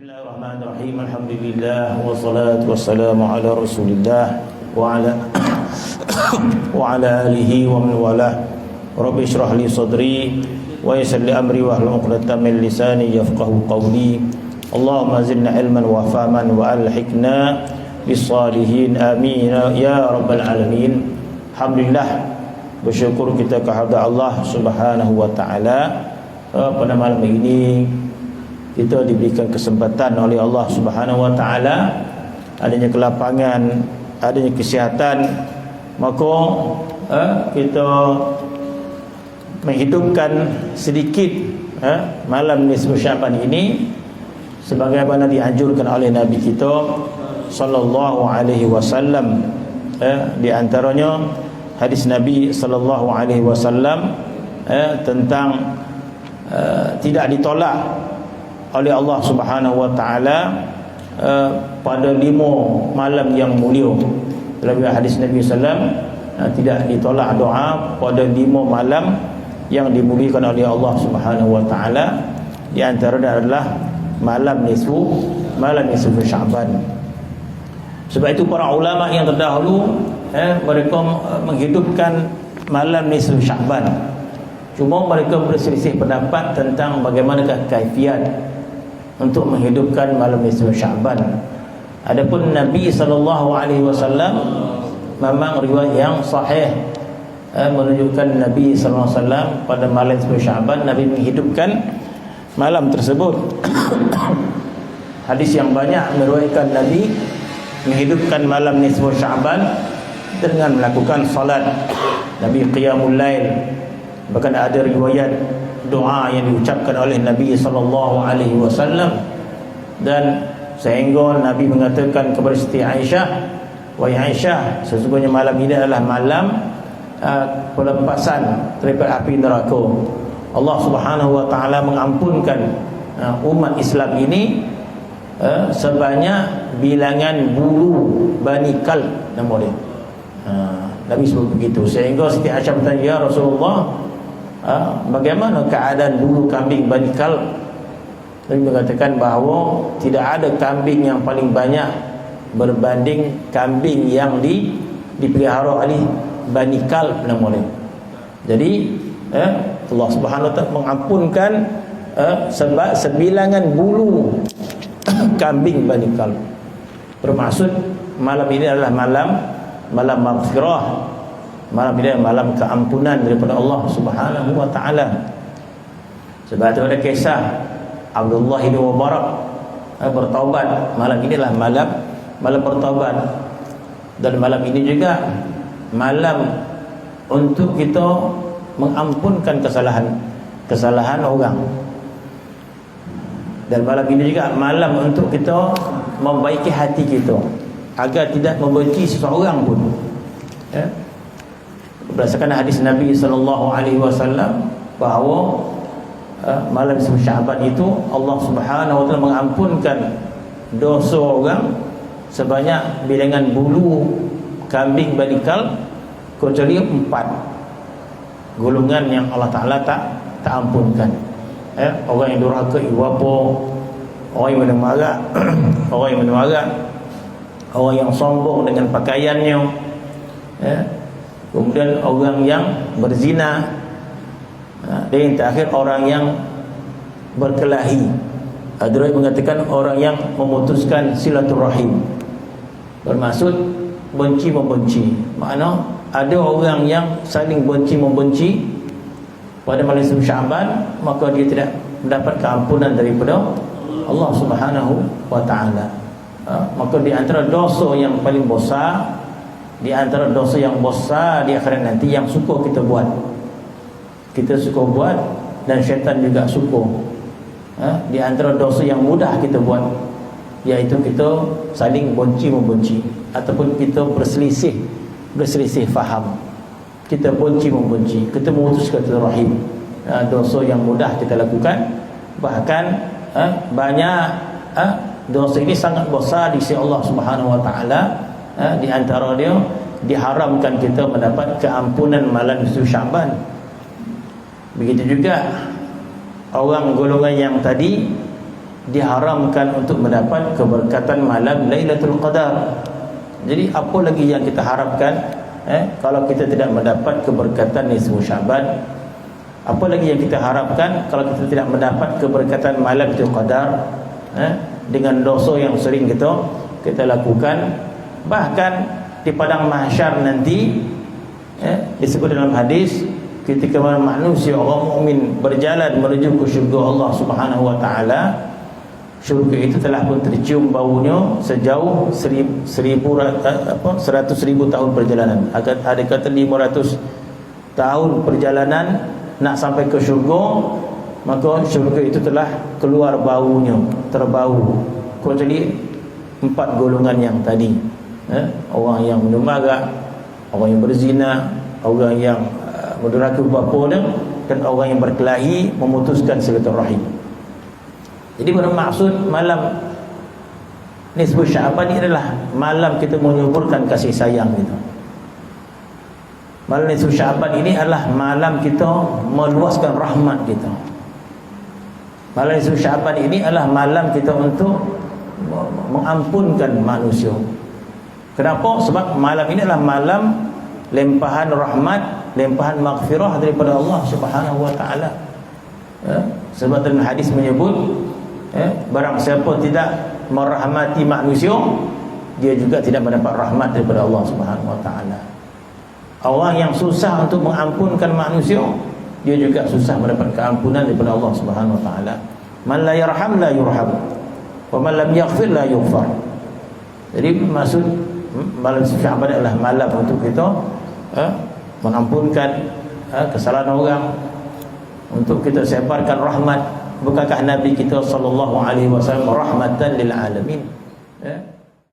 Bismillahirrahmanirrahim. Alhamdulillah wassalatu wassalamu ala Rasulillah wa ala alihi wa man walah. Rabbi shrah li sadri wa yassir li amri wahlul 'uqdatam min lisani yafqahu qawli. Allahumma zidna ilman wa fahman wa alhiqna bis salihin. Amin ya rabbal alamin. Alhamdulillah, bersyukur kita kepada Allah Subhanahu wa taala pada malam ini kita diberikan kesempatan oleh Allah Subhanahu wa taala, adanya kelapangan, adanya kesihatan, maka kita menghidupkan sedikit malam nisfu Syaban ini sebagaimana dianjurkan oleh Nabi kita sallallahu alaihi wasallam. Di antaranya hadis Nabi sallallahu alaihi wasallam tentang tidak ditolak oleh Allah Subhanahu wa taala pada 5 malam yang mulia. Dalam hadis Nabi sallam, tidak ditolak doa pada 5 malam yang dimuliakan oleh Allah Subhanahu wa taala. Di antaranya adalah malam nisfu Syaban. Sebab itu para ulama yang terdahulu mereka menghidupkan malam nisfu Syaban. Cuma mereka berselisih pendapat tentang bagaimanakah kaifiat untuk menghidupkan malam nisfu Syaban. Adapun Nabi sallallahu alaihi wasallam, memang riwayat yang sahih menunjukkan Nabi sallallahu alaihi wasallam pada malam nisfu Syaban Nabi menghidupkan malam tersebut. Hadis yang banyak meriwayatkan Nabi menghidupkan malam nisfu Syaban dengan melakukan salat. Nabi qiyamul lail. Bahkan ada riwayat doa yang diucapkan oleh Nabi sallallahu alaihi wasallam, dan sehingga Nabi mengatakan kepada Siti Aisyah, "Wahai Aisyah, sesungguhnya malam ini adalah malam pelepasan daripada api neraka. Allah Subhanahu wa taala mengampunkan umat Islam ini sebanyak bilangan bulu Bani Kalb nama dia." Nabi sebut begitu. Sehingga Siti Aisyah bertanya, "Ya Rasulullah, bagaimana keadaan bulu kambing Bani Kalb?" Nabi mengatakan bahawa tidak ada kambing yang paling banyak berbanding kambing yang dipelihara oleh Bani Kalb namanya. Jadi Allah Subhanahu wa taala mengampunkan sebab sebilangan bulu kambing Bani Kalb. Bermaksud malam ini adalah malam maghfirah, malam ini malam keampunan daripada Allah Subhanahu wa taala. Sebab itu ada kisah Abdullah bin Mubarak bertaubat. Malam inilah malam bertaubat. Dan malam ini juga malam untuk kita mengampunkan kesalahan orang. Dan malam ini juga malam untuk kita membaiki hati kita agar tidak membenci seseorang pun. Berdasarkan hadis Nabi sallallahu alaihi wasallam bahawa malam nisfu Syaban itu Allah Subhanahu wa taala mengampunkan dosa orang sebanyak bilangan bulu kambing Bani Kalb, kecuali 4 golongan yang Allah Taala tak ampunkan. Orang yang durhaka ibu bapa, orang yang menemarah orang yang sombong dengan pakaiannya, kemudian orang yang berzina, dan yang terakhir orang yang berkelahi. Ada yang mengatakan orang yang memutuskan silaturahim, bermaksud benci membenci. Makna ada orang yang saling benci membenci pada malam nisfu Syaban, maka dia tidak mendapat keampunan daripada Allah Subhanahu wa taala. Maka di antara dosa yang paling besar, di antara dosa yang besar di akhirat nanti yang suka kita buat, dan syaitan juga suka, di antara dosa yang mudah kita buat, iaitu kita saling benci membenci, ataupun kita berselisih faham. Kita benci membenci, kita memutuskan silaturahim, dosa yang mudah kita lakukan. Bahkan banyak dosa ini sangat besar di sisi Allah Subhanahu wa taala. Di antara dia diharamkan kita mendapat keampunan malam nisfu Syaban. Begitu juga orang golongan yang tadi diharamkan untuk mendapat keberkatan malam Lailatul Qadar. Jadi apa lagi yang kita harapkan kalau kita tidak mendapat keberkatan nisfu Syaban? Apa lagi yang kita harapkan kalau kita tidak mendapat keberkatan malam Lailatul Qadar? Dengan dosa yang sering kita lakukan, bahkan di padang mahsyar nanti disebut dalam hadis, ketika manusia orang mukmin berjalan menuju ke syurga Allah Subhanahu wa taala, syurga itu telah pun tercium baunya sejauh 100,000 tahun perjalanan. Ada kata 500 tahun perjalanan nak sampai ke syurga, maka syurga itu telah keluar baunya, terbau. Kecuali 4 golongan yang tadi, orang yang minum arak, orang yang berzina, orang yang mendurhaka bapa dia, dan orang yang berkelahi, memutuskan silaturahim. Jadi bermaksud malam nisfu Syaban ini adalah malam kita menyuburkan kasih sayang kita. Malam nisfu Syaban ini adalah malam kita meluaskan rahmat kita. Malam nisfu Syaban ini adalah malam kita untuk mengampunkan manusia. Kenapa? Sebab malam ini adalah malam limpahan rahmat, limpahan maghfirah daripada Allah Subhanahu wa taala. Sebab dalam hadis menyebut, barang siapa tidak merahmati manusia, dia juga tidak mendapat rahmat daripada Allah Subhanahu wa taala. Orang yang susah untuk mengampunkan manusia, dia juga susah mendapat keampunan daripada Allah Subhanahu wa taala. Man la yarham la yurham, wa man lam yaghfir la yughfar. Jadi maksud malam Syaban adalah malam untuk kita mengampunkan kesalahan orang, untuk kita sebarkan rahmat. Bukankah Nabi kita sallallahu alaihi wasallam rahmatan lil alamin?